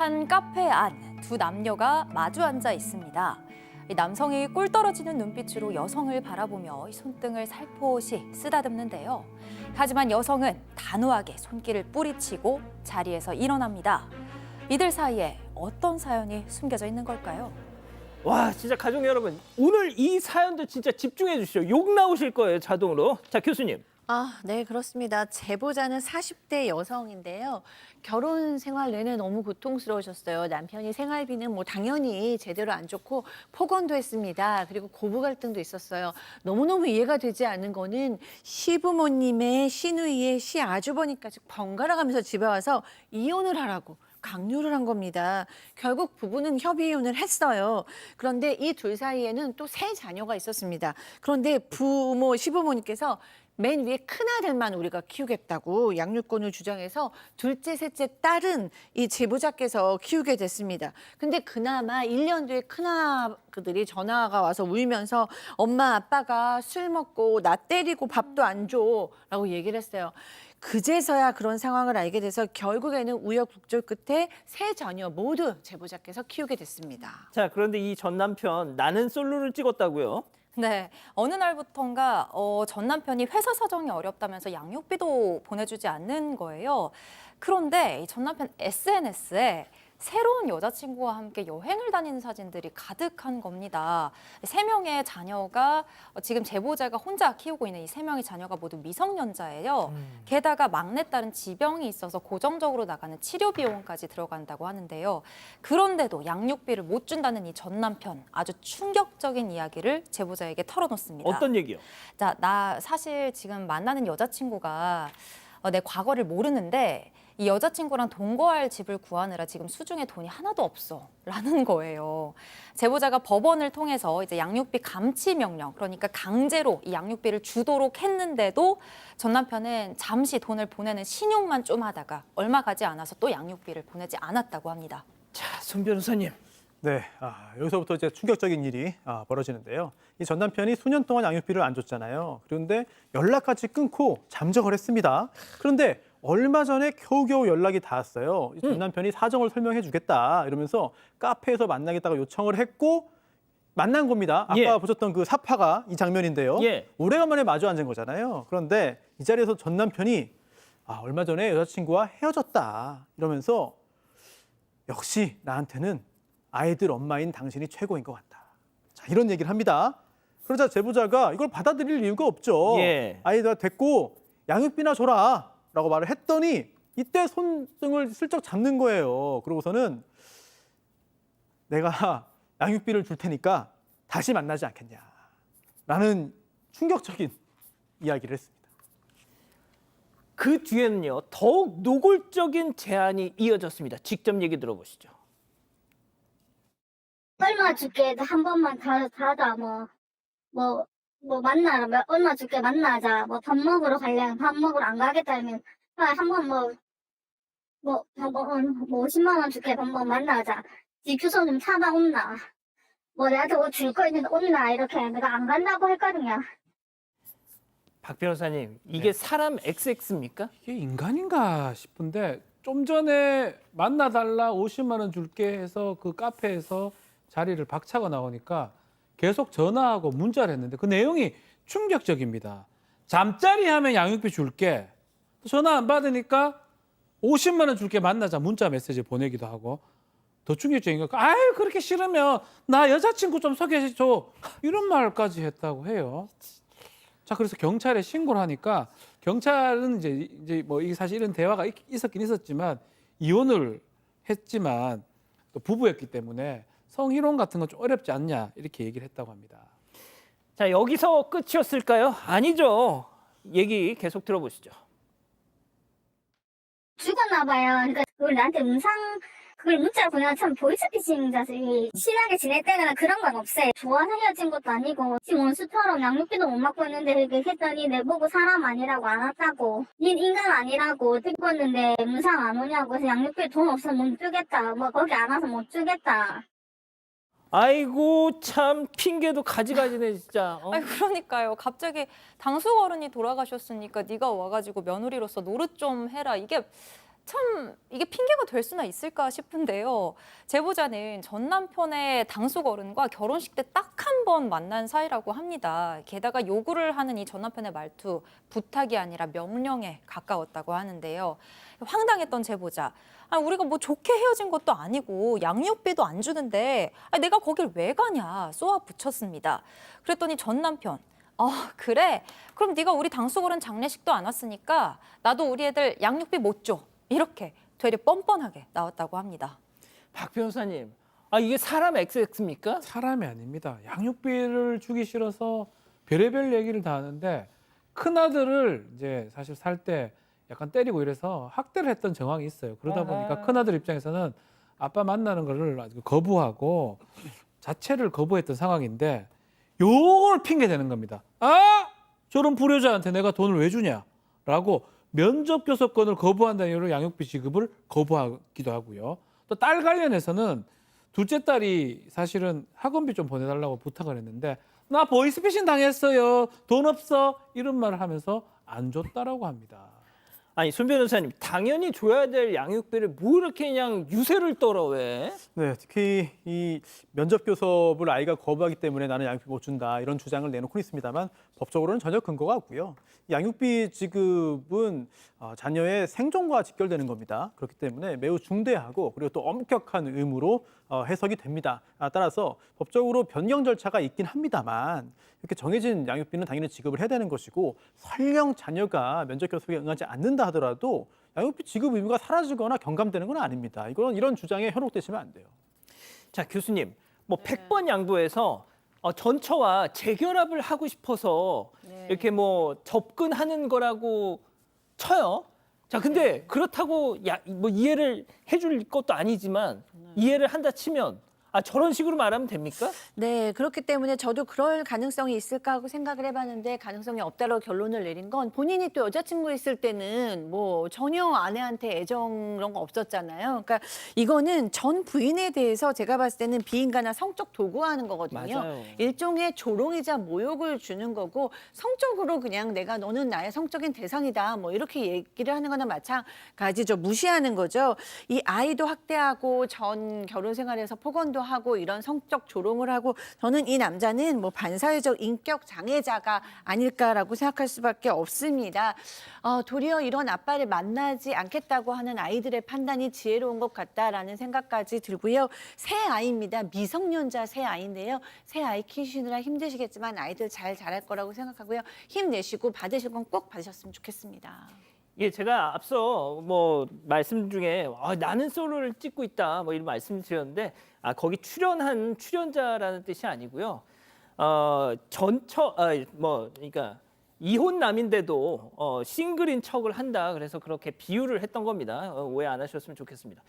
한 카페 안 두 남녀가 마주 앉아 있습니다. 이 남성이 꿀 떨어지는 눈빛으로 여성을 바라보며 손등을 살포시 쓰다듬는데요. 하지만 여성은 단호하게 손길을 뿌리치고 자리에서 일어납니다. 이들 사이에 어떤 사연이 숨겨져 있는 걸까요? 와, 진짜 가족 여러분, 오늘 이 사연도 진짜 집중해 주시죠. 욕 나오실 거예요, 자동으로. 자, 교수님. 네, 그렇습니다. 제보자는 40대 여성인데요. 결혼 생활 내내 너무 고통스러우셨어요. 남편이 생활비는 당연히 제대로 안 좋고 폭언도 했습니다. 그리고 고부 갈등도 있었어요. 너무너무 이해가 되지 않는 거는 시부모님의 시누이의 시아주버니까지 번갈아 가면서 집에 와서 이혼을 하라고 강요를 한 겁니다. 결국 부부는 협의 이혼을 했어요. 그런데 이 둘 사이에는 또 세 자녀가 있었습니다. 그런데 시부모님께서 맨 위에 큰아들만 우리가 키우겠다고 양육권을 주장해서 둘째, 셋째 딸은 이 제보자께서 키우게 됐습니다. 근데 그나마 1년 뒤에 큰아들이 전화가 와서 울면서 엄마, 아빠가 술 먹고 나 때리고 밥도 안 줘 라고 얘기를 했어요. 그제서야 그런 상황을 알게 돼서 결국에는 우여곡절 끝에 세 자녀 모두 제보자께서 키우게 됐습니다. 자, 그런데 이 전 남편 나는 솔로를 찍었다고요? 네, 어느 날부턴가 전 남편이 회사 사정이 어렵다면서 양육비도 보내주지 않는 거예요. 그런데 이 전 남편 SNS에 새로운 여자친구와 함께 여행을 다니는 사진들이 가득한 겁니다. 3명의 자녀가 지금 제보자가 혼자 키우고 있는 이 3명의 자녀가 모두 미성년자예요. 게다가 막내딸은 지병이 있어서 고정적으로 나가는 치료 비용까지 들어간다고 하는데요. 그런데도 양육비를 못 준다는 이 전 남편, 아주 충격적인 이야기를 제보자에게 털어놓습니다. 어떤 얘기요? 자, 나 사실 지금 만나는 여자친구가 내 과거를 모르는데 이 여자친구랑 동거할 집을 구하느라 지금 수중에 돈이 하나도 없어 라는 거예요. 제보자가 법원을 통해서 이제 양육비 감치 명령, 그러니까 강제로 이 양육비를 주도록 했는데도 전 남편은 잠시 돈을 보내는 신용만 좀 하다가 얼마 가지 않아서 또 양육비를 보내지 않았다고 합니다. 자, 손 변호사님. 네, 여기서부터 이제 충격적인 일이 벌어지는데요. 이 전 남편이 수년 동안 양육비를 안 줬잖아요. 그런데 연락까지 끊고 잠적을 했습니다. 그런데 얼마 전에 겨우겨우 연락이 닿았어요. 이 전 남편이 사정을 설명해 주겠다 이러면서 카페에서 만나겠다고 요청을 했고 만난 겁니다. 아까 예. 보셨던 그 사파가 이 장면인데요. 예. 오래간만에 마주 앉은 거잖아요. 그런데 이 자리에서 전 남편이 얼마 전에 여자친구와 헤어졌다 이러면서 역시 나한테는 아이들 엄마인 당신이 최고인 것 같다. 자, 이런 얘기를 합니다. 그러자 제보자가 이걸 받아들일 이유가 없죠. 예. 아이가 됐고 양육비나 줘라 라고 말을 했더니 이때 손등을 슬쩍 잡는 거예요. 그러고서는 내가 양육비를 줄 테니까 다시 만나지 않겠냐 라는 충격적인 이야기를 했습니다. 그 뒤에는요, 더욱 노골적인 제안이 이어졌습니다. 직접 얘기 들어보시죠. 얼마 줄게 한 번만 가자 만나라 얼마 줄게 만나자 밥 먹으러 갈래 밥 먹으러 안 가겠다 하면 한번 50만 원 줄게 한번 만나자 집 주소 좀 찾아온나 내한테 줄 거 있는데 온나 이렇게 내가 안 간다고 했거든요. 박 변호사님, 이게 네. 사람 XX입니까? 이게 인간인가 싶은데 좀 전에 만나달라 50만 원 줄게 해서 그 카페에서 자리를 박차고 나오니까 계속 전화하고 문자를 했는데 그 내용이 충격적입니다. 잠자리 하면 양육비 줄게. 전화 안 받으니까 50만 원 줄게 만나자 문자 메시지 보내기도 하고 더 충격적인 거 아유 그렇게 싫으면 나 여자친구 좀 소개해줘 이런 말까지 했다고 해요. 자 그래서 경찰에 신고를 하니까 경찰은 이제 이게 사실 이런 대화가 있었긴 있었지만 이혼을 했지만 또 부부였기 때문에 성희롱 같은 건 좀 어렵지 않냐 이렇게 얘기를 했다고 합니다. 자, 여기서 끝이었을까요? 아니죠. 얘기 계속 들어보시죠. 죽었나 봐요. 그러니까 그걸 나한테 그걸 문자로 보내면 참 보이스피싱자지 친하게 지냈다거나 그런 건 없어요. 좋아서 헤어진 것도 아니고 지금 원수처럼 양육비도 못 받고 있는데 이렇게 했더니 내보고 사람 아니라고 안 왔다고 닌 인간 아니라고 듣고 있는데 문상 안 오냐고 해서 양육비 돈 없으면 못 주겠다 거기 안 와서 못 주겠다. 아이고 참 핑계도 가지가지네 진짜. 아니 그러니까요. 갑자기 당숙 어른이 돌아가셨으니까 네가 와가지고 며느리로서 노릇 좀 해라. 이게 참 이게 핑계가 될 수나 있을까 싶은데요. 제보자는 전 남편의 당숙 어른과 결혼식 때 딱 한 번 만난 사이라고 합니다. 게다가 요구를 하는 이 전 남편의 말투, 부탁이 아니라 명령에 가까웠다고 하는데요. 황당했던 제보자. 우리가 뭐 좋게 헤어진 것도 아니고 양육비도 안 주는데 내가 거길 왜 가냐 쏘아 붙였습니다. 그랬더니 전 남편. 그래? 그럼 네가 우리 당숙 어른 장례식도 안 왔으니까 나도 우리 애들 양육비 못 줘. 이렇게 되려 뻔뻔하게 나왔다고 합니다. 박 변호사님, 이게 사람 XX입니까? 사람이 아닙니다. 양육비를 주기 싫어서 별의별 얘기를 다 하는데 큰아들을 이제 사실 살 때 약간 때리고 이래서 학대를 했던 정황이 있어요. 그러다 보니까 큰아들 입장에서는 아빠 만나는 거를 거부하고 자체를 거부했던 상황인데 요걸 핑계 대는 겁니다. 저런 불효자한테 내가 돈을 왜 주냐라고 면접 교섭권을 거부한다는 이유로 양육비 지급을 거부하기도 하고요. 또 딸 관련해서는 둘째 딸이 사실은 학원비 좀 보내달라고 부탁을 했는데 나 보이스피싱 당했어요. 돈 없어. 이런 말을 하면서 안 줬다라고 합니다. 아니, 손 변호사님, 당연히 줘야 될 양육비를 뭐 이렇게 그냥 유세를 떨어 왜? 네, 특히 이 면접 교섭을 아이가 거부하기 때문에 나는 양육비 못 준다 이런 주장을 내놓고 있습니다만 법적으로는 전혀 근거가 없고요. 양육비 지급은 자녀의 생존과 직결되는 겁니다. 그렇기 때문에 매우 중대하고 그리고 또 엄격한 의무로 해석이 됩니다. 따라서 법적으로 변경 절차가 있긴 합니다만 이렇게 정해진 양육비는 당연히 지급을 해야 되는 것이고 설령 자녀가 면접 교섭에 응하지 않는다 하더라도 양육비 지급 의무가 사라지거나 경감되는 건 아닙니다. 이런 주장에 현혹되시면 안 돼요. 자, 교수님, 뭐 100번 양보해서 전처와 재결합을 하고 싶어서 이렇게 뭐 접근하는 거라고 쳐요. 자, 근데 그렇다고 뭐 이해를 해줄 것도 아니지만 이해를 한다 치면 저런 식으로 말하면 됩니까? 네, 그렇기 때문에 저도 그럴 가능성이 있을까 하고 생각을 해봤는데 가능성이 없다고 결론을 내린 건 본인이 또 여자친구 있을 때는 뭐 전혀 아내한테 애정 그런 거 없었잖아요. 그러니까 이거는 전 부인에 대해서 제가 봤을 때는 비인간한 성적 도구화하는 거거든요. 맞아요. 일종의 조롱이자 모욕을 주는 거고 성적으로 그냥 내가 너는 나의 성적인 대상이다 뭐 이렇게 얘기를 하는 거나 마찬가지죠. 무시하는 거죠. 이 아이도 학대하고 전 결혼 생활에서 폭언도 하고 이런 성적 조롱을 하고 저는 이 남자는 뭐 반사회적 인격 장애자가 아닐까라고 생각할 수밖에 없습니다. 도리어 이런 아빠를 만나지 않겠다고 하는 아이들의 판단이 지혜로운 것 같다라는 생각까지 들고요. 새 아이입니다. 미성년자 새 아이인데요. 새 아이 키우시느라 힘드시겠지만 아이들 잘 자랄 거라고 생각하고요. 힘내시고 받으실 건 꼭 받으셨으면 좋겠습니다. 예, 제가 앞서 뭐 말씀 중에 나는 솔로를 찍고 있다 뭐 이런 말씀 드렸는데 거기 출연한 출연자라는 뜻이 아니고요. 그러니까 이혼남인데도 싱글인 척을 한다. 그래서 그렇게 비유를 했던 겁니다. 오해 안 하셨으면 좋겠습니다.